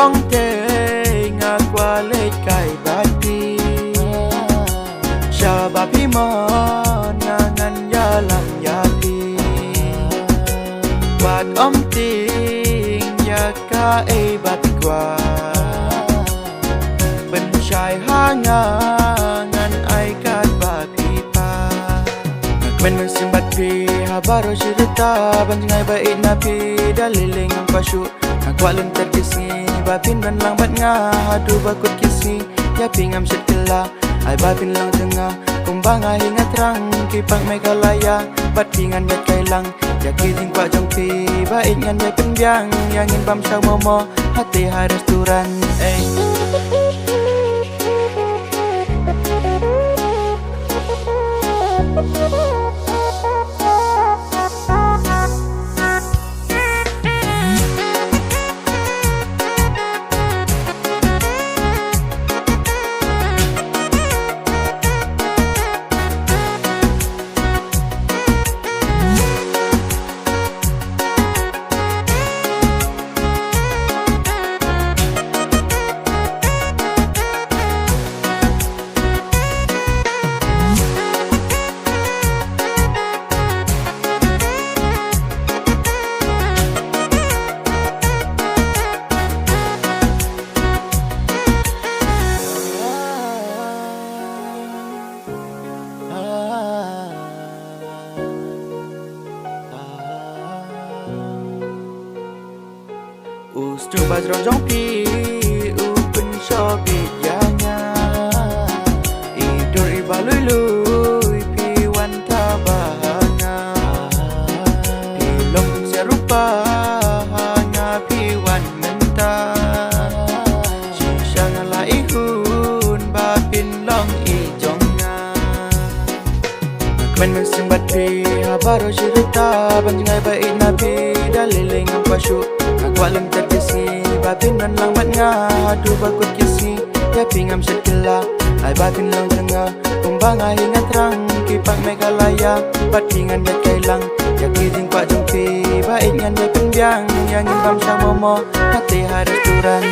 gong te ngakwa leit kai bati Shaba pimon ngangan yalam yati Wat om ting yaka e bat kwa Ben shai hanga ngan ai kat ba pipa Men simbat pi habaro cerita banjai bait na pi daliling ang pasyu Nagwalang terkisi bapin dan lang bat nga hadu bakut kisi ya pingam syet kela ai bapin lang tengah kumbang hingat rang kipang mai kalaya bat pingan gat kailang ya kiting kwa jong pi bait ngan ya penbyang yang in bam shaw momo hati ha restoran Coba ronjong pi upen sobit yanya Idur ibalului pi wanta bahanga Pilong serupa hanga pi wan menta Sisa ngala ihun bapin long ijonga Men mensembat pi habaro cerita banjai bait nabi daliling ang pasyu Nagwalang terkisi bapin dan lang bat nga hadu bakut kisi ya pingam syet kela ai bapin lang tengah kumbang hingat rang kipang mai kalaya bat pingan gat kailang ya kiting kwa jong pi bait ngan ya penbyang yang in bam shaw momo hati ha restoran